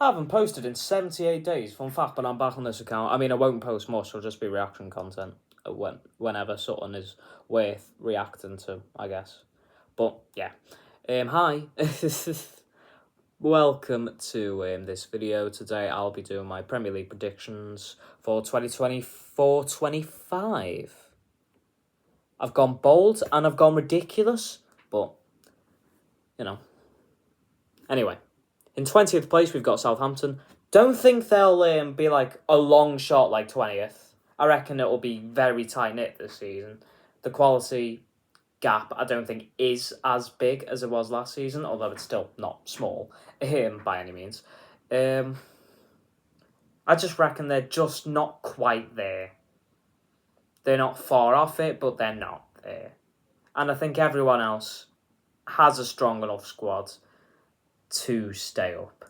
I haven't posted in 78 days, fun fact, but I'm back on this account. I mean, I won't post much, it'll just be reaction content whenever something is worth reacting to, I guess. But, yeah. Hi. Welcome to this video. Today I'll be doing my Premier League predictions for 2024-25. I've gone bold and I've gone ridiculous, but, you know. Anyway. In 20th place, we've got Southampton. Don't think they'll be like a long shot like 20th. I reckon it will be very tight-knit this season. The quality gap, I don't think, is as big as it was last season, although it's still not small by any means. I just reckon they're just not quite there. They're not far off it, but they're not there. And I think everyone else has a strong enough squad to stay up.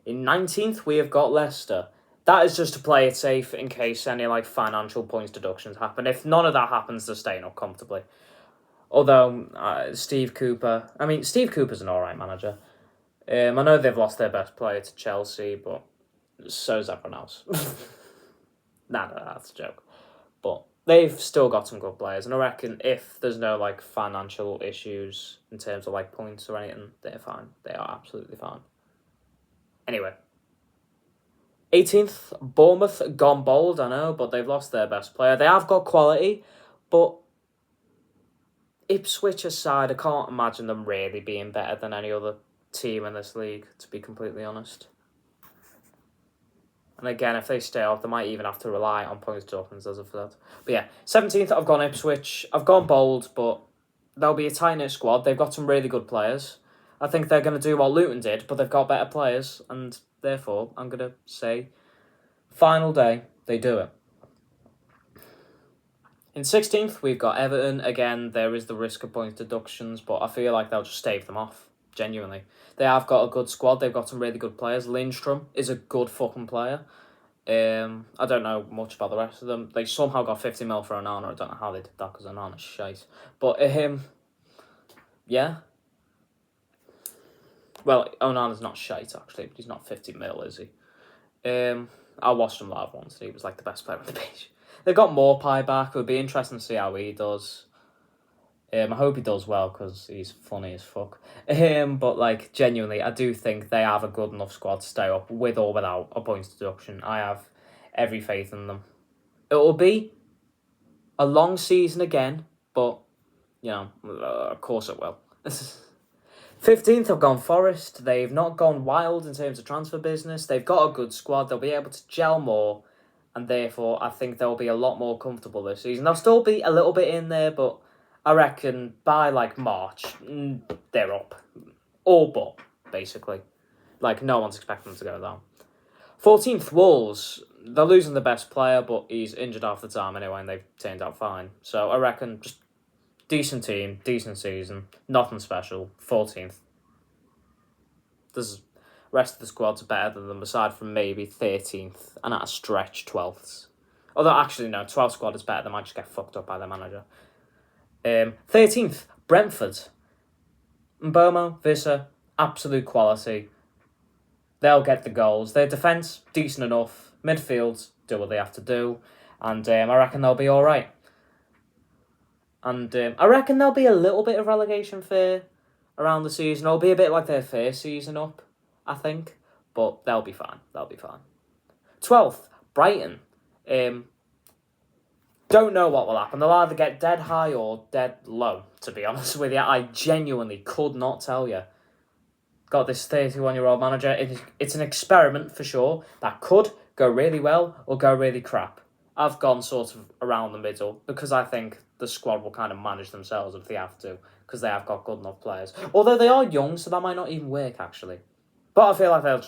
In 19th, we have got Leicester. That is just to play it safe in case any financial points deductions happen. If none of that happens, they're staying up comfortably. Although, Steve Cooper's an alright manager. I know they've lost their best player to Chelsea, but so's everyone else. Nah, that's a joke. But they've still got some good players, and I reckon if there's no financial issues in terms of points or anything, they're fine. They are absolutely fine. Anyway, 18th, Bournemouth, gone bold, I know, but they've lost their best player. They have got quality, but Ipswich aside, I can't imagine them really being better than any other team in this league, to be completely honest. And again, if they stay off, they might even have to rely on points deductions as of that. But yeah, 17th, I've gone Ipswich. I've gone bold, but they'll be a tight-knit squad. They've got some really good players. I think they're going to do what Luton did, but they've got better players. And therefore, I'm going to say, final day, they do it. In 16th, we've got Everton. Again, there is the risk of points deductions, but I feel like they'll just stave them off, genuinely. They have got a good squad. They've got some really good players. Lindstrom is a good fucking player. I don't know much about the rest of them. They somehow got 50 mil for Onana. I don't know how they did that because Onana's shite. But yeah. Well, Onana's not shite, actually, but he's not 50 mil, is he? I watched him live once, and he was the best player on the pitch. They've got Morpie back. It would be interesting to see how he does. I hope he does well, because he's funny as fuck. But, genuinely, I do think they have a good enough squad to stay up, with or without a points deduction. I have every faith in them. It will be a long season again, but, of course it will. 15th, I've gone Forest. They've not gone wild in terms of transfer business. They've got a good squad. They'll be able to gel more, and therefore I think they'll be a lot more comfortable this season. They'll still be a little bit in there, but I reckon by March, they're up. All but, basically. No one's expecting them to go down. 14th, Wolves. They're losing the best player, but he's injured half the time anyway, and they've turned out fine. So I reckon just decent team, decent season, nothing special. 14th. The rest of the squads are better than them, aside from maybe 13th, and at a stretch, 12th. Although, actually, no, 12th squad is better. They might just get fucked up by their manager. 13th, Brentford. Mbomo, Visser, absolute quality. They'll get the goals. Their defence, decent enough. Midfield, do what they have to do. And I reckon they'll be all right. And I reckon there'll be a little bit of relegation fear around the season. It'll be a bit like their first season up, I think. But they'll be fine. They'll be fine. 12th, Brighton. Don't know what will happen. They'll either get dead high or dead low, to be honest with you. I genuinely could not tell you. Got this 31-year-old manager. It's an experiment for sure. That could go really well or go really crap. I've gone sort of around the middle because I think the squad will kind of manage themselves if they have to, because they have got good enough players. Although they are young, so that might not even work, actually. But I feel like they'll,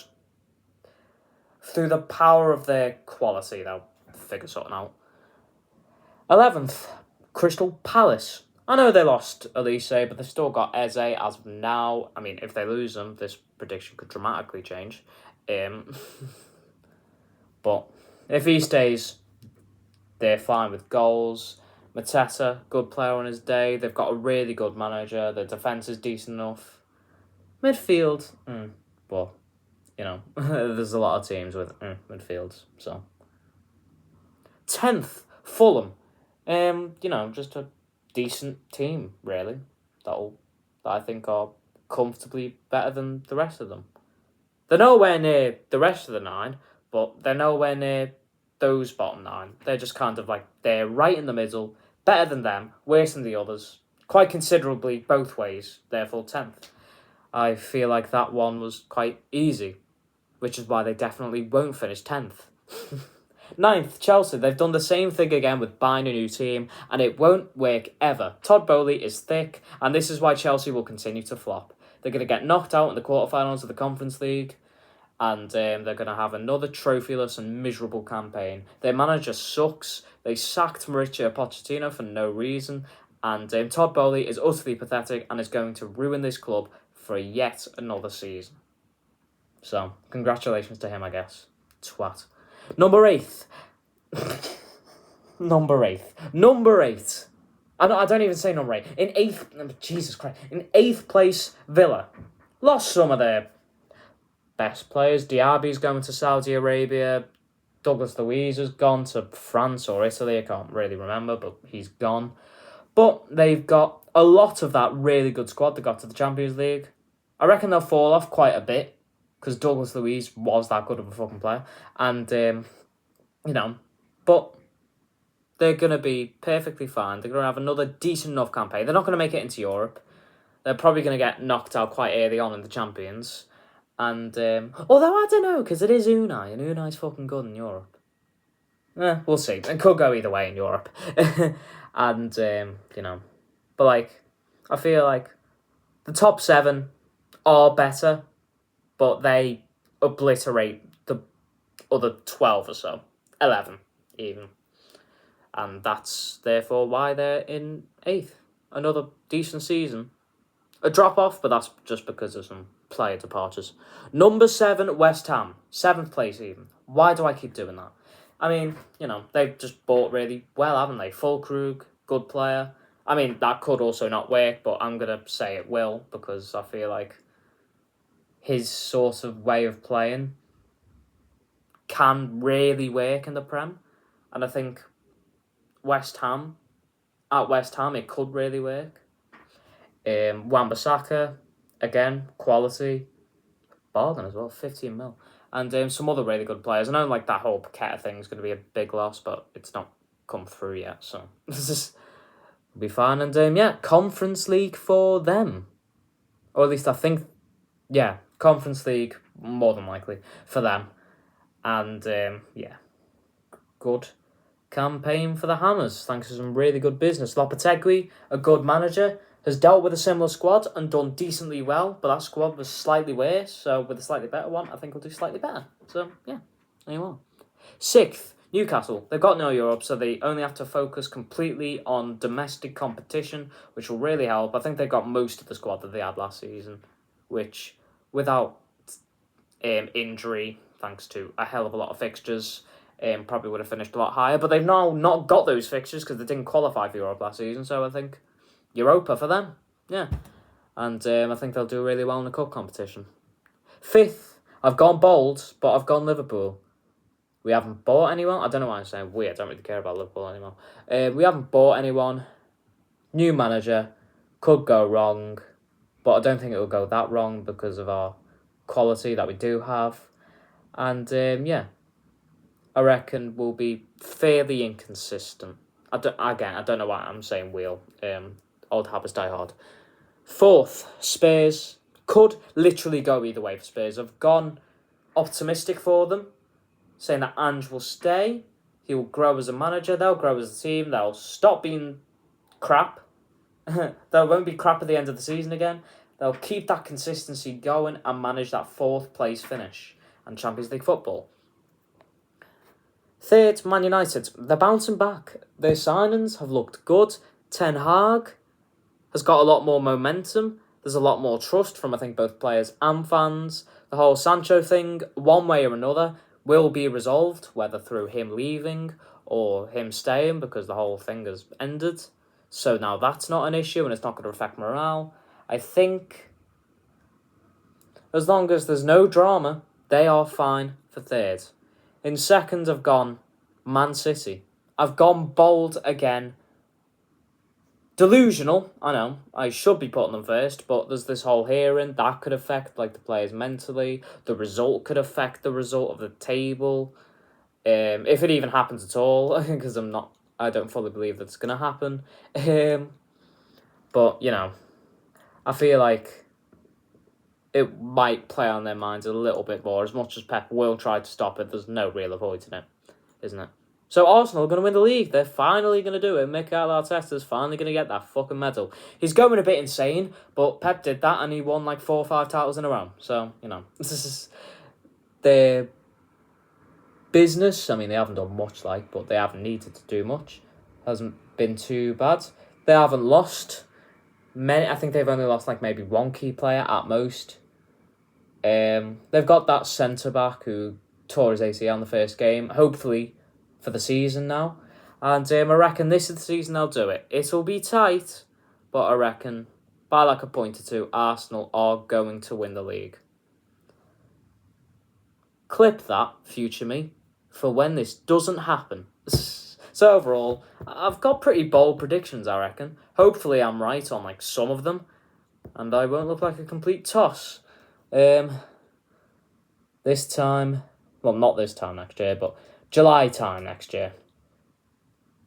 through the power of their quality, they'll figure something out. 11th, Crystal Palace. I know they lost Elise, but they've still got Eze as of now. I mean, if they lose them, this prediction could dramatically change. But if he stays, they're fine with goals. Mateta, good player on his day. They've got a really good manager. Their defence is decent enough. Midfield, well, there's a lot of teams with midfields. So 10th, Fulham. Just a decent team, really. That I think are comfortably better than the rest of them. They're nowhere near the rest of the 9, but they're nowhere near those bottom 9. They're just kind of like, they're right in the middle, better than them, worse than the others, quite considerably both ways, therefore 10th. I feel like that one was quite easy, which is why they definitely won't finish 10th. 9th, Chelsea. They've done the same thing again with buying a new team, and it won't work ever. Todd Bowley is thick, and this is why Chelsea will continue to flop. They're going to get knocked out in the quarterfinals of the Conference League, and they're going to have another trophyless and miserable campaign. Their manager sucks. They sacked Mauricio Pochettino for no reason, and Todd Bowley is utterly pathetic and is going to ruin this club for yet another season. So, congratulations to him, I guess. Twat. Number 8. Number 8. I don't even say number 8. In 8th... Jesus Christ. In 8th place, Villa. Lost some of their best players. Diaby's going to Saudi Arabia. Douglas Luiz has gone to France or Italy. I can't really remember, but he's gone. But they've got a lot of that really good squad that got to the Champions League. I reckon they'll fall off quite a bit, because Douglas Luiz was that good of a fucking player. And, but they're going to be perfectly fine. They're going to have another decent enough campaign. They're not going to make it into Europe. They're probably going to get knocked out quite early on in the Champions. And, although I don't know, because it is Unai, and Unai's fucking good in Europe. We'll see. It could go either way in Europe. And, but, I feel like the top 7 are better, but they obliterate the other 12 or so. 11, even. And that's, therefore, why they're in 8th. Another decent season. A drop-off, but that's just because of some player departures. Number 7, West Ham. 7th place, even. Why do I keep doing that? I mean, they've just bought really well, haven't they? Fulkrug, good player. I mean, that could also not work, but I'm going to say it will, because I feel like his sort of way of playing can really work in the Prem. And I think at West Ham, it could really work. Wan-Bissaka, again, quality. Bargain as well, 15 mil. And some other really good players. I know that whole Paqueta thing is going to be a big loss, but it's not come through yet, so this is be fine. And Conference League for them. Or at least I think, Conference League, more than likely, for them. And, good campaign for the Hammers, thanks to some really good business. Lopetegui, a good manager, has dealt with a similar squad and done decently well, but that squad was slightly worse, so with a slightly better one, I think we'll do slightly better. So, there you are. 6th, Newcastle. They've got no Europe, so they only have to focus completely on domestic competition, which will really help. I think they got most of the squad that they had last season, which, without injury, thanks to a hell of a lot of fixtures, probably would have finished a lot higher. But they've now not got those fixtures because they didn't qualify for Europe last season, so I think Europa for them. Yeah. And I think they'll do really well in the cup competition. 5th, I've gone bold, but I've gone Liverpool. We haven't bought anyone. I don't know why I'm saying we. I don't really care about Liverpool anymore. We haven't bought anyone. New manager. Could go wrong. But I don't think it will go that wrong because of our quality that we do have. And, I reckon we'll be fairly inconsistent. I don't know why I'm saying we'll. Old habits die hard. 4th, Spurs. Could literally go either way for Spurs. I've gone optimistic for them, saying that Ange will stay. He will grow as a manager. They'll grow as a team. They'll stop being crap. They won't be crap at the end of the season again. They'll keep that consistency going and manage that 4th place finish and Champions League football. 3rd, Man United. They're bouncing back. Their signings have looked good. Ten Hag has got a lot more momentum. There's a lot more trust from, I think, both players and fans. The whole Sancho thing, one way or another, will be resolved, whether through him leaving or him staying, because the whole thing has ended. So now that's not an issue and it's not going to affect morale. I think as long as there's no drama, They are fine for third. In second, I've gone Man City. I've gone bold again. Delusional, I know. I should be putting them first, but there's this whole hearing that could affect the players mentally. The result could affect the result of the table. If it even happens at all, because I don't fully believe that's gonna happen. But I feel like it might play on their minds a little bit more. As much as Pep will try to stop it, there's no real avoiding it, isn't it? So Arsenal are going to win the league. They're finally going to do it. Mikel Arteta's finally going to get that fucking medal. He's going a bit insane, but Pep did that and he won 4 or 5 titles in a row. So, this is their business. I mean, they haven't done much, but they haven't needed to do much. Hasn't been too bad. They haven't lost many. I think they've only lost maybe one key player at most. They've got that centre-back who tore his ACL in the first game. Hopefully for the season now. And I reckon this is the season they'll do it. It'll be tight, but I reckon by a point or two, Arsenal are going to win the league. Clip that, future me, for when this doesn't happen. So overall, I've got pretty bold predictions, I reckon. Hopefully I'm right on some of them, and I won't look like a complete toss. This time, well, not this time next year, but July time next year.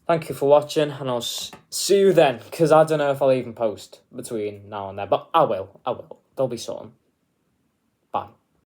Thank you for watching, and I'll see you then, because I don't know if I'll even post between now and then, but I will. There'll be something.